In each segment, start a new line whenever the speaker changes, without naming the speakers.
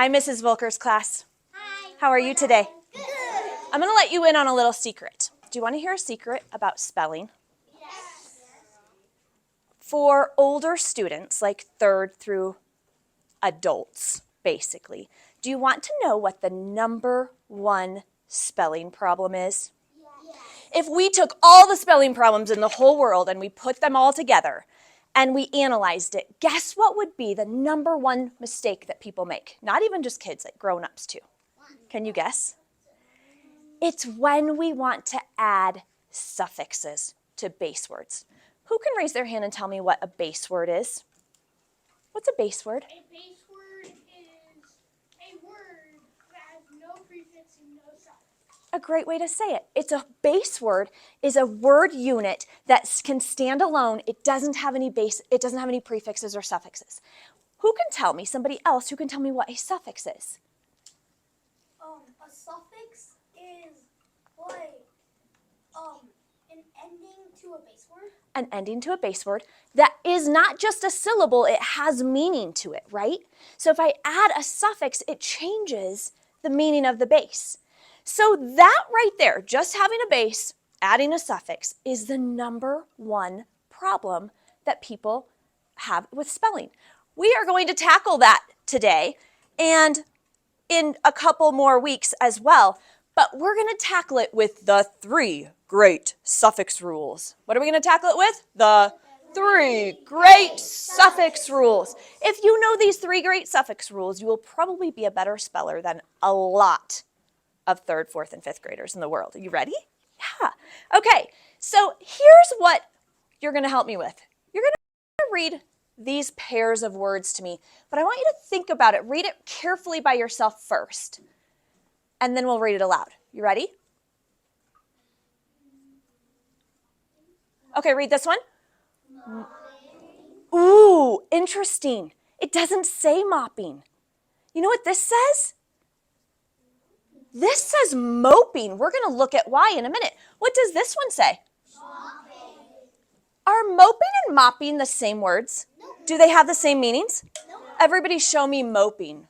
Hi, Mrs. Volker's class.
Hi.
How are you today?
Good.
I'm going to let you in on a little secret. Do you want to hear a secret about spelling?
Yes.
For older students, like 3rd through adults, basically, do you want to know what the #1 spelling problem is?
Yes.
If we took all the spelling problems in the whole world and we put them all together and we analyzed it, guess what would be the #1 mistake that people make? Not even just kids, like grown-ups too. Can you guess? It's when we want to add suffixes to base words. Who can raise their hand and tell me what a base word is? What's a base word?
A base word is a word that has no prefix and no suffix.
A great way to say it. A base word is a word unit that can stand alone. It doesn't have any prefixes or suffixes. Who can tell me, somebody else who can tell me what a suffix is?
A suffix is like an ending to a base word.
An ending to a base word that is not just a syllable, it has meaning to it, right? So if I add a suffix, it changes the meaning of the base. So that right there, just having a base, adding a suffix, is the #1 problem that people have with spelling. We are going to tackle that today and in a couple more weeks as well, but we're going to tackle it with the 3 great suffix rules. What are we going to tackle it with? The 3 great suffix rules. If you know these 3 great suffix rules, you will probably be a better speller than a lot of 3rd, 4th, and 5th graders in the world. Are you ready? Yeah. Okay, so here's what you're going to help me with. You're going to read these pairs of words to me, but I want you to think about it. Read it carefully by yourself first, and then we'll read it aloud. You ready? Okay, read this one. Mopping. Ooh, interesting. It doesn't say mopping. You know what this says? This says moping. We're going to look at why in a minute. What does this one say?
Mopping.
Are moping and mopping the same words?
Nope.
Do they have the same meanings?
Nope.
Everybody show me moping.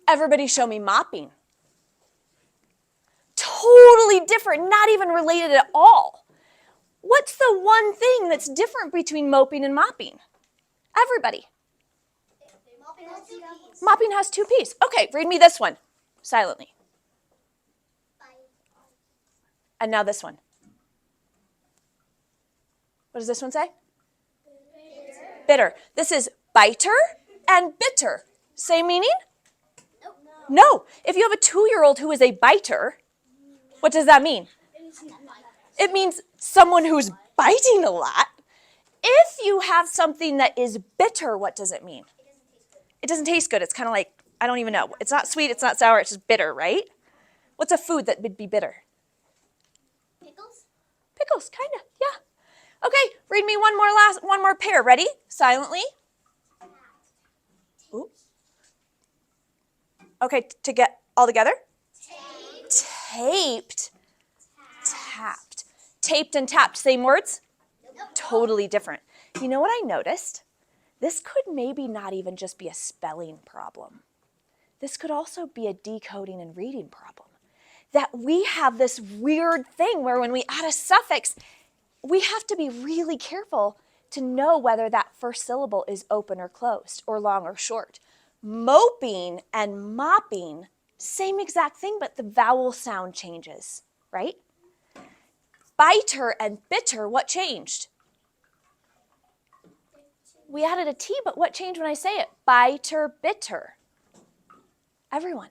Everybody show me mopping. Totally different, not even related at all. What's the one thing that's different between moping and mopping? Everybody.
Mopping has 2 P's.
Mopping has 2 P's. Okay, read me this one silently. And now this one. What does this one say?
Bitter.
Bitter. This is biter and bitter. Same meaning?
Nope.
No. If you have a 2-year-old who is a biter, what does that mean? It means someone who's biting a lot. If you have something that is bitter, what does it mean? It doesn't taste good. It's kind of like, I don't even know. It's not sweet, it's not sour, it's just bitter, right? What's a food that would be bitter?
Pickles.
Pickles, kind of, yeah. Okay, read me one more pair. Ready? Silently. Ooh. Okay, to get all together.
Taped.
Taped. Tapped. Taped and tapped, same words?
Nope.
Totally different. You know what I noticed? This could maybe not even just be a spelling problem. This could also be a decoding and reading problem. That we have this weird thing where when we add a suffix, we have to be really careful to know whether that first syllable is open or closed, or long or short. Moping and mopping, same exact thing, but the vowel sound changes, right? Biter and bitter, what changed? We added a T, but what changed when I say it? Biter, bitter. Everyone.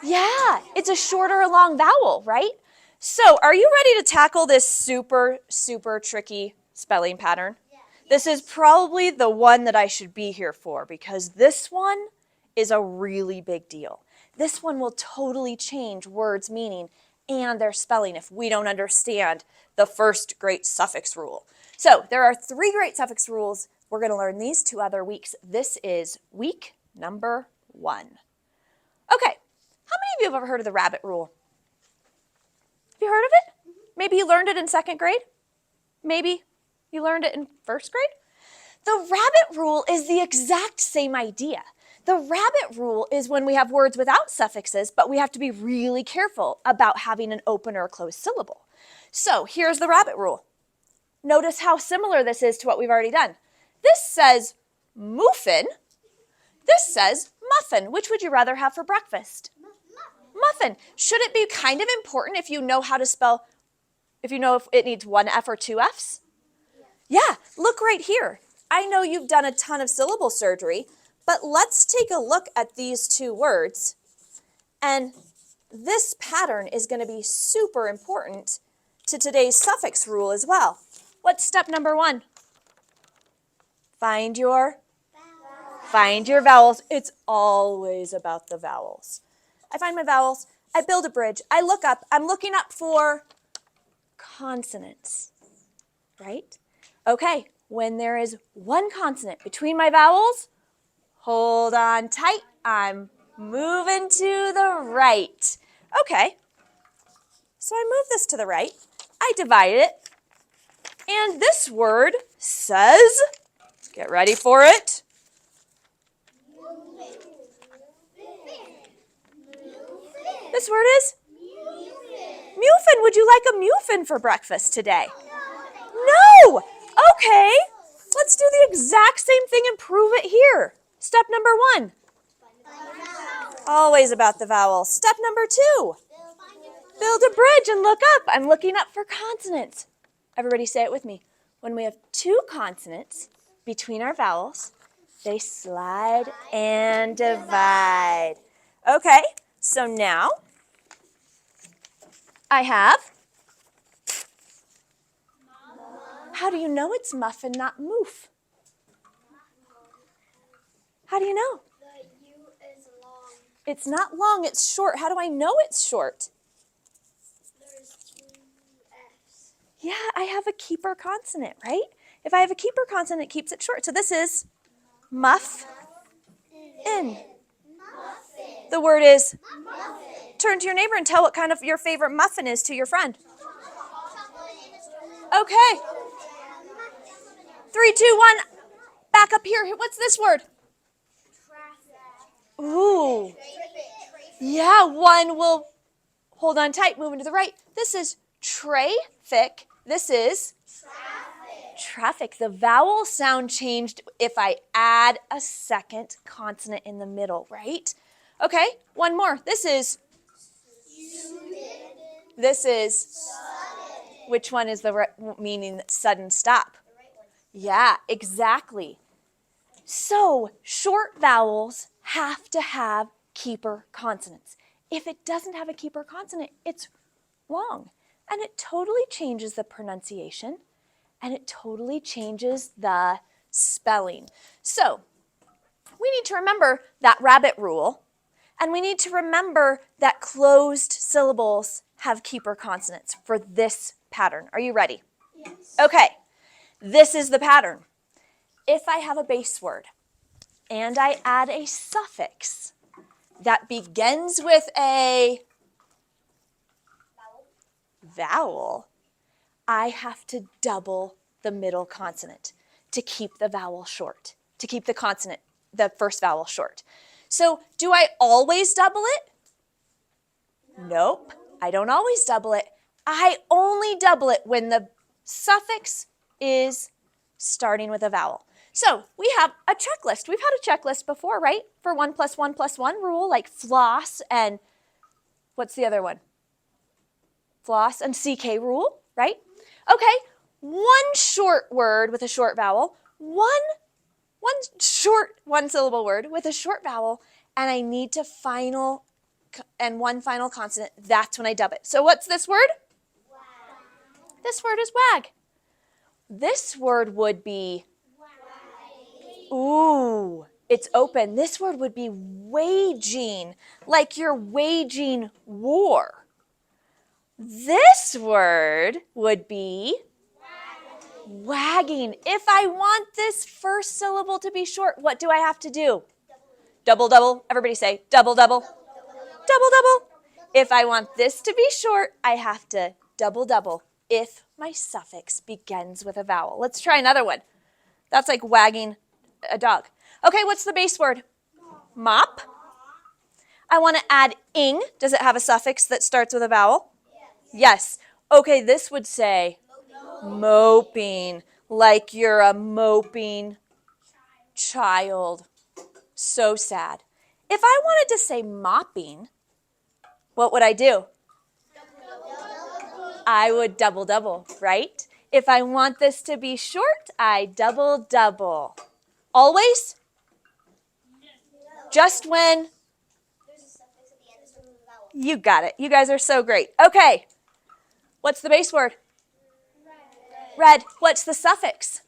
Yeah, it's a short or a long vowel, right? So are you ready to tackle this super, super tricky spelling pattern?
Yeah.
This is probably the one that I should be here for because this one is a really big deal. This one will totally change words' meaning and their spelling if we don't understand the first great suffix rule. So there are 3 great suffix rules. We're going to learn these 2 other weeks. This is week number 1. Okay, how many of you have ever heard of the rabbit rule? Have you heard of it? Maybe you learned it in 2nd grade. Maybe you learned it in 1st grade. The rabbit rule is the exact same idea. The rabbit rule is when we have words without suffixes, but we have to be really careful about having an open or a closed syllable. So here's the rabbit rule. Notice how similar this is to what we've already done. This says muffin. This says muffin. Which would you rather have for breakfast? Muffin. Should it be kind of important if you know how to spell, if you know if it needs one F or two Fs? Yeah, look right here. I know you've done a ton of syllable surgery, but let's take a look at these two words. And this pattern is going to be super important to today's suffix rule as well. What's step number 1? Find your vowels. It's always about the vowels. I find my vowels. I build a bridge. I look up. I'm looking up for consonants, right? Okay, when there is one consonant between my vowels, hold on tight. I'm moving to the right. Okay, so I move this to the right. I divide it. And this word says, get ready for it. This word is muffin. Would you like a muffin for breakfast today? No. Okay. Let's do the exact same thing and prove it here. Step number 1. Always about the vowels. Step number 2. Build a bridge and look up. I'm looking up for consonants. Everybody say it with me. When we have two consonants between our vowels, they slide and divide. Okay, so now I have, how do you know it's muffin, not moof? How do you know?
The U is long.
It's not long, it's short. How do I know it's short?
There's 2 F's.
Yeah, I have a keeper consonant, right? If I have a keeper consonant, it keeps it short. So this is muff in. The word is
Muffin.
turn to your neighbor and tell what kind of your favorite muffin is to your friend. Okay. 3, 2, 1. Back up here. What's this word? Ooh. Yeah, one will hold on tight, moving to the right. This is traffic. This is traffic. The vowel sound changed if I add a second consonant in the middle, right? Okay, one more. This is which one is the meaning sudden stop? Yeah, exactly. So short vowels have to have keeper consonants. If it doesn't have a keeper consonant, it's wrong. And it totally changes the pronunciation, and it totally changes the spelling. So we need to remember that rabbit rule, and we need to remember that closed syllables have keeper consonants for this pattern. Are you ready?
Yes.
Okay, this is the pattern. If I have a base word and I add a suffix that begins with a vowel, I have to double the middle consonant to keep the vowel short, to keep the consonant, the first vowel short. So do I always double it? Nope, I don't always double it. I only double it when the suffix is starting with a vowel. So we have a checklist. We've had a checklist before, right? For 1 + 1 + 1 rule, like floss and what's the other one? Floss and CK rule, right? Okay, one short word with a short vowel, one syllable word with a short vowel, and I need to one final consonant. That's when I dub it. So what's this word?
Wag.
This word is wag. This word would be, ooh, it's open. This word would be waging, like you're waging war. This word would be wagging. If I want this first syllable to be short, what do I have to do? Double, double. Everybody say double, double. Double, double. If I want this to be short, I have to double, double if my suffix begins with a vowel. Let's try another one. That's like wagging a dog. Okay, what's the base word? Mop. I want to add ing. Does it have a suffix that starts with a vowel? Yes. Okay, this would say moping, like you're a moping child. So sad. If I wanted to say mopping, what would I do? I would double double, right? If I want this to be short, I double double. Always? Just when? You got it. You guys are so great. Okay. What's the base word? Red. What's the suffix?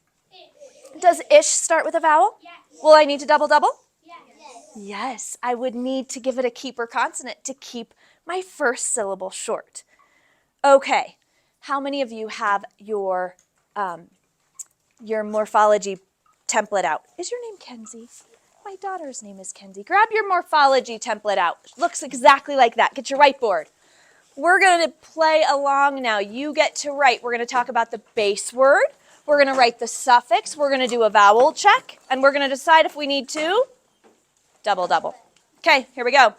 Does ish start with a vowel? Will I need to double double? Yes, I would need to give it a keeper consonant to keep my first syllable short. Okay, how many of you have your morphology template out? Is your name Kenzie? My daughter's name is Kenzie. Grab your morphology template out. Looks exactly like that. Get your whiteboard. We're going to play along now. You get to write. We're going to talk about the base word. We're going to write the suffix. We're going to do a vowel check. And we're going to decide if we need to double double. Okay, here we go.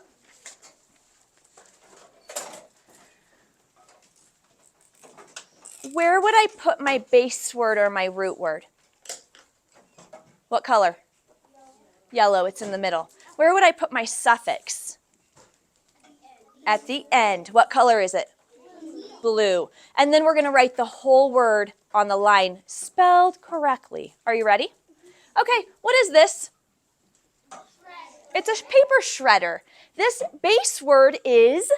Where would I put my base word or my root word? What color? Yellow, it's in the middle. Where would I put my suffix? At the end. What color is it? Blue. And then we're going to write the whole word on the line spelled correctly. Are you ready? Okay, what is this? It's a paper shredder. This base word is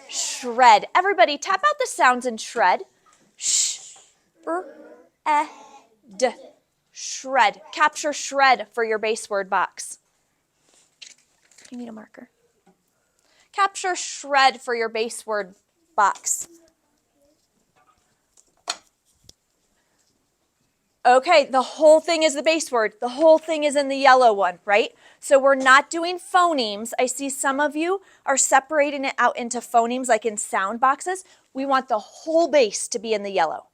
shred. Everybody tap out the sounds in shred. Sh, d. Shred. Capture shred for your base word box. You need a marker. Capture shred for your base word box. Okay, the whole thing is the base word. The whole thing is in the yellow one, right? So we're not doing phonemes. I see some of you are separating it out into phonemes like in sound boxes. We want the whole base to be in the yellow,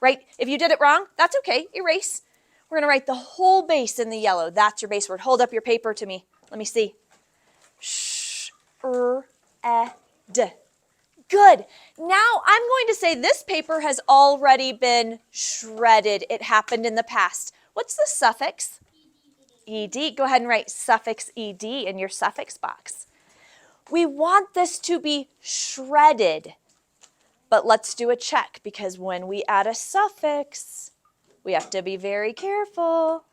right? If you did it wrong, that's okay. Erase. We're going to write the whole base in the yellow. That's your base word. Hold up your paper to me. Let me see. Sh, d. Good. Now I'm going to say this paper has already been shredded. It happened in the past. What's the suffix? Ed. Go ahead and write suffix ed in your suffix box. We want this to be shredded. But let's do a check because when we add a suffix, we have to be very careful.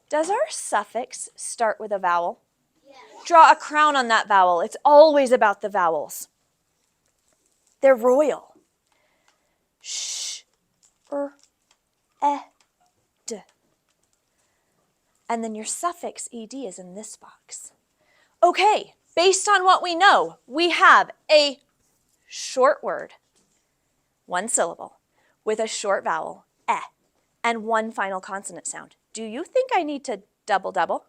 Does our suffix start with a vowel? Draw a crown on that vowel. It's always about the vowels. They're royal. Sh, d. And then your suffix ed is in this box. Okay, based on what we know, we have a short word, one syllable, with a short vowel, and one final consonant sound. Do you think I need to double double?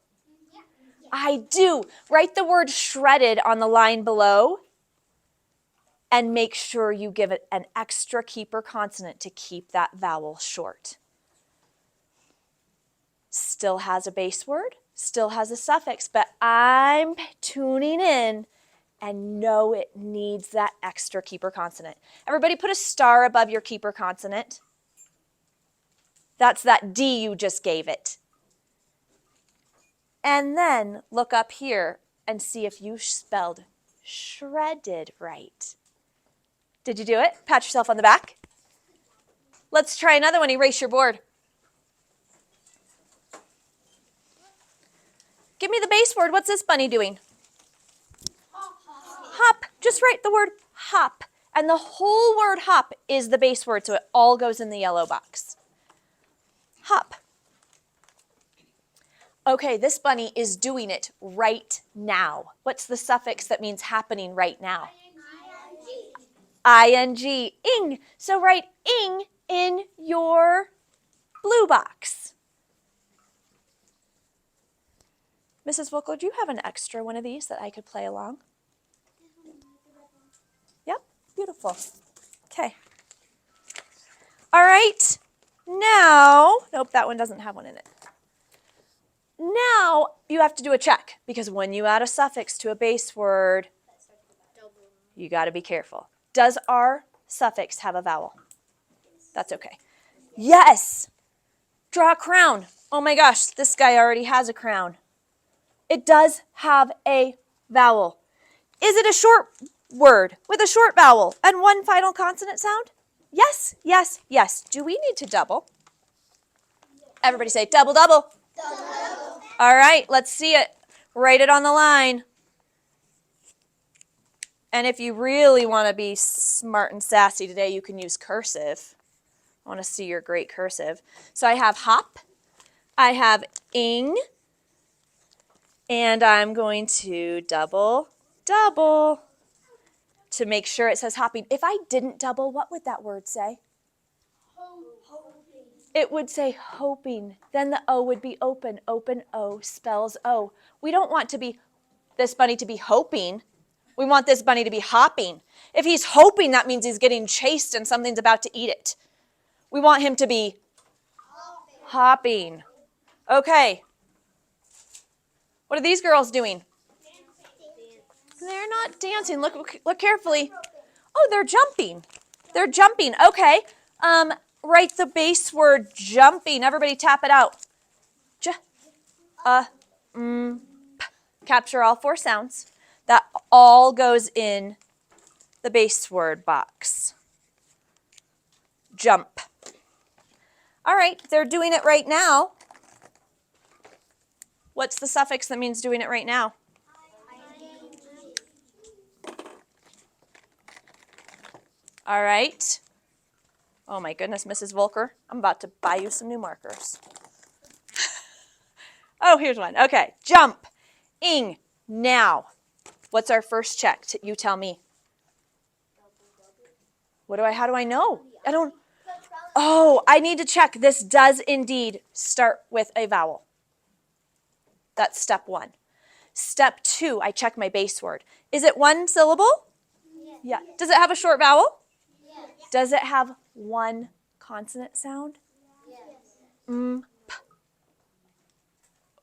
I do. Write the word shredded on the line below and make sure you give it an extra keeper consonant to keep that vowel short. Still has a base word, still has a suffix, but I'm tuning in and know it needs that extra keeper consonant. Everybody put a star above your keeper consonant. That's that D you just gave it. And then look up here and see if you spelled shredded right. Did you do it? Pat yourself on the back. Let's try another one. Erase your board. Give me the base word. What's this bunny doing? Hop. Just write the word hop. And the whole word hop is the base word, so it all goes in the yellow box. Hop. Okay, this bunny is doing it right now. What's the suffix that means happening right now? ing. Ing. So write ing in your blue box. Mrs. Vocal, do you have an extra one of these that I could play along? Yep, beautiful. Okay. All right, Now, nope, that one doesn't have one in it. Now you have to do a check because when you add a suffix to a base word, you got to be careful. Does our suffix have a vowel? That's okay. Yes! Draw a crown. Oh my gosh, this guy already has a crown. It does have a vowel. Is it a short word with a short vowel and one final consonant sound? Yes, yes, yes. Do we need to double? Everybody say double, double. Double. All right, let's see it. Write it on the line. And if you really want to be smart and sassy today, you can use cursive. I want to see your great cursive. So I have hop, I have ing, and I'm going to double, double to make sure it says hopping. If I didn't double, what would that word say? It would say hoping. Then the O would be open. Open O spells O. We don't want this bunny to be hoping. We want this bunny to be hopping. If he's hoping, that means he's getting chased and something's about to eat it. We want him to be hopping. Okay. What are these girls doing? They're not dancing. Look carefully. Oh, they're jumping. They're jumping. Okay. Write the base word jumping. Everybody tap it out. J, p. Capture all 4 sounds. That all goes in the base word box. Jump. All right, they're doing it right now. What's the suffix that means doing it right now? All right. Oh my goodness, Mrs. Volker, I'm about to buy you some new markers. Oh, here's one. Okay, jump, ing, now. What's our first check? You tell me. How do I know? Oh, I need to check. This does indeed start with a vowel. That's step 1. Step 2, I check my base word. Is it one syllable? Yes. Yeah. Does it have a short vowel? Yes. Does it have one consonant sound? Yes. P.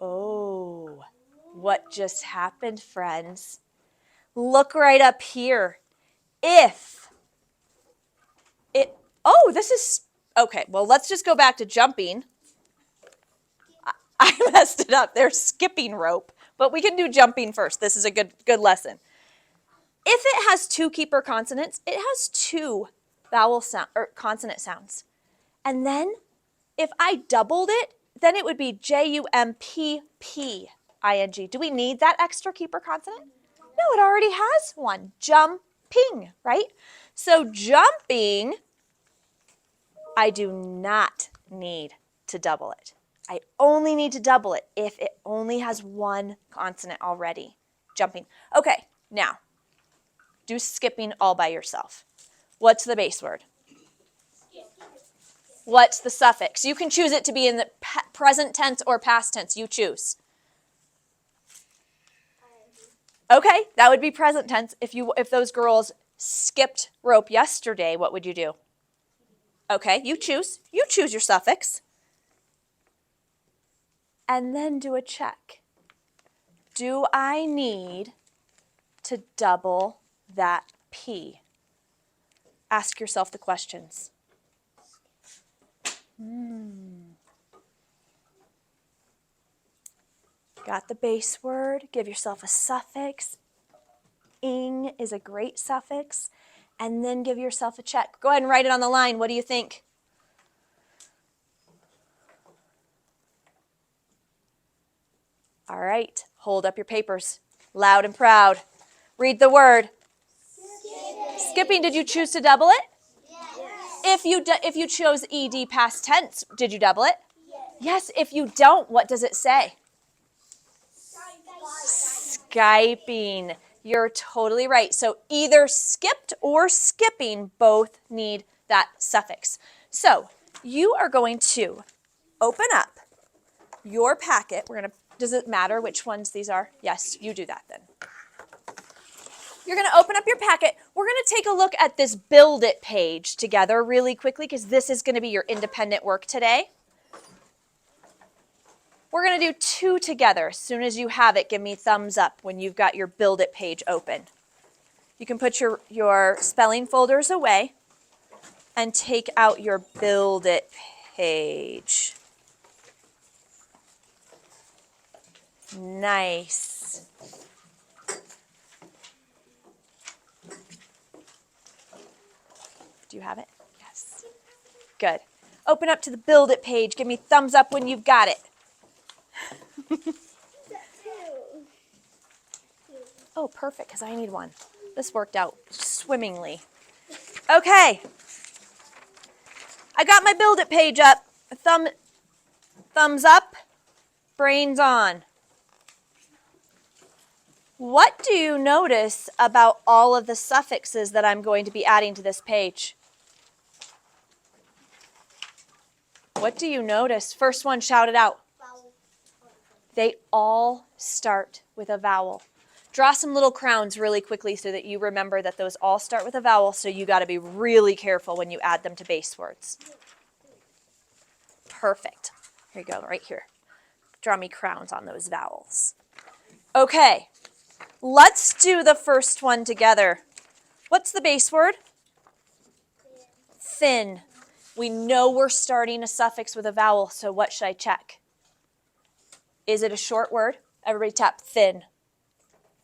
Oh, what just happened, friends? Look right up here. Okay, well, let's just go back to jumping. I messed it up. There's skipping rope, but we can do jumping first. This is a good lesson. If it has 2 keeper consonants, it has 2 vowel sound or consonant sounds. And then if I doubled it, then it would be jumping. Do we need that extra keeper consonant? No, it already has one. Jumping, right? So jumping, I do not need to double it. I only need to double it if it only has 1 consonant already. Jumping. Okay, now, do skipping all by yourself. What's the base word? What's the suffix? You can choose it to be in the present tense or past tense. You choose. Okay, that would be present tense. If those girls skipped rope yesterday, what would you do? Okay, you choose. You choose your suffix. And then do a check. Do I need to double that P? Ask yourself the questions. Got the base word. Give yourself a suffix. Ing is a great suffix. And then give yourself a check. Go ahead and write it on the line. What do you think? All right, hold up your papers. Loud and proud. Read the word. Skipping, did you choose to double it? Yes. If you chose ED past tense, did you double it? Yes. Yes, if you don't, what does it say? Skyping. You're totally right. So either skipped or skipping both need that suffix. So you are going to open up your packet. Does it matter which ones these are? Yes, you do that then. You're going to open up your packet. We're going to take a look at this Build It page together really quickly because this is going to be your independent work today. We're going to do 2 together. As soon as you have it, give me thumbs up when you've got your Build It page open. You can put your spelling folders away and take out your Build It page. Nice. Do you have it? Yes. Good. Open up to the Build It page. Give me thumbs up when you've got it. Oh, perfect, because I need one. This worked out swimmingly. Okay. I got my Build It page up. Thumbs up, brains on. What do you notice about all of the suffixes that I'm going to be adding to this page? What do you notice? First one, shout it out.
Vowel.
They all start with a vowel. Draw some little crowns really quickly so that you remember that those all start with a vowel, so you got to be really careful when you add them to base words. Perfect. Here you go, right here. Draw me crowns on those vowels. Okay, let's do the first one together. What's the base word? Thin. We know we're starting a suffix with a vowel, so what should I check? Is it a short word? Everybody tap thin.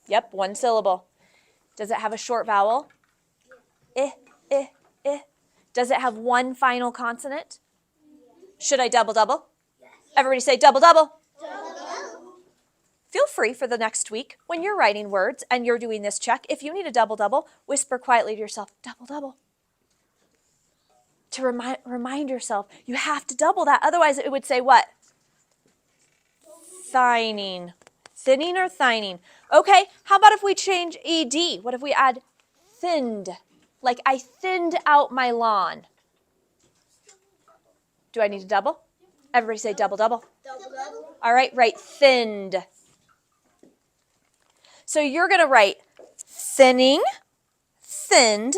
Yep, 1 syllable. Does it have a short vowel? Eh, eh, eh. Does it have 1 final consonant? Should I double? Everybody say double. Feel free for the next week when you're writing words and you're doing this check. If you need a double, whisper quietly to yourself, double. To remind yourself, you have to double that. Otherwise, it would say what? Thining. Thinning or thining. Okay, how about if we change ed? What if we add thinned? Like I thinned out my lawn. Do I need to double? Everybody say double. All right, write thinned. So you're going to write thinning, thinned,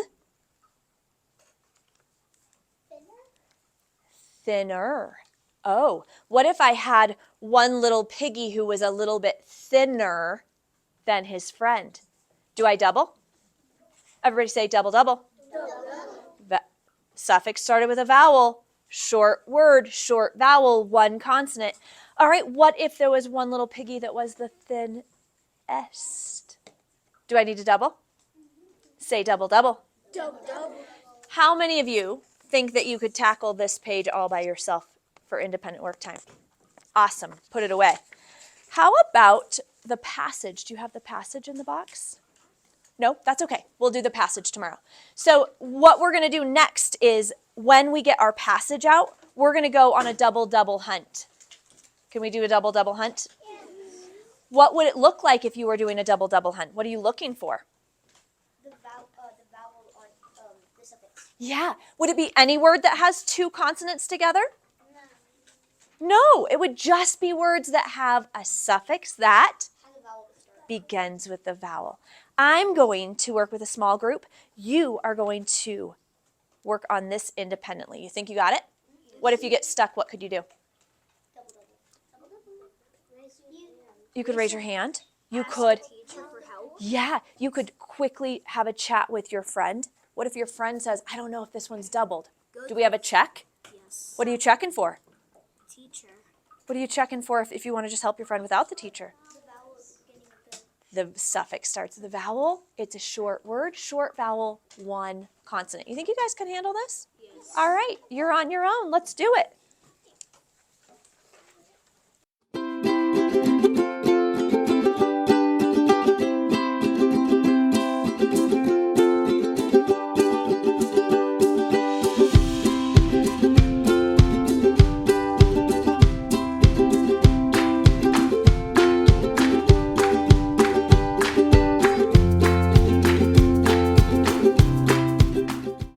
thinner. Oh, what if I had one little piggy who was a little bit thinner than his friend? Do I double? Everybody say double. Suffix started with a vowel. Short word, short vowel, 1 consonant. All right, what if there was one little piggy that was the thinnest? Do I need to double? Say double. How many of you think that you could tackle this page all by yourself for independent work time? Awesome. Put it away. How about the passage? Do you have the passage in the box? No, that's okay. We'll do the passage tomorrow. So what we're going to do next is when we get our passage out, we're going to go on a double hunt. Can we do a double hunt? Yes. What would it look like if you were doing a double hunt? What are you looking for?
The vowel on the suffix.
Yeah. Would it be any word that has 2 consonants together? No, it would just be words that have a suffix that begins with the vowel. I'm going to work with a small group. You are going to work on this independently. You think you got it? What if you get stuck? What could you do? You could raise your hand. You could. Yeah, you could quickly have a chat with your friend. What if your friend says, I don't know if this one's doubled? Do we have a check?
Yes.
What are you checking for?
Teacher.
What are you checking for if you want to just help your friend without the teacher? The suffix starts with a vowel. It's a short word, short vowel, 1 consonant. You think you guys can handle this? Yes. All right, you're on your own. Let's do it.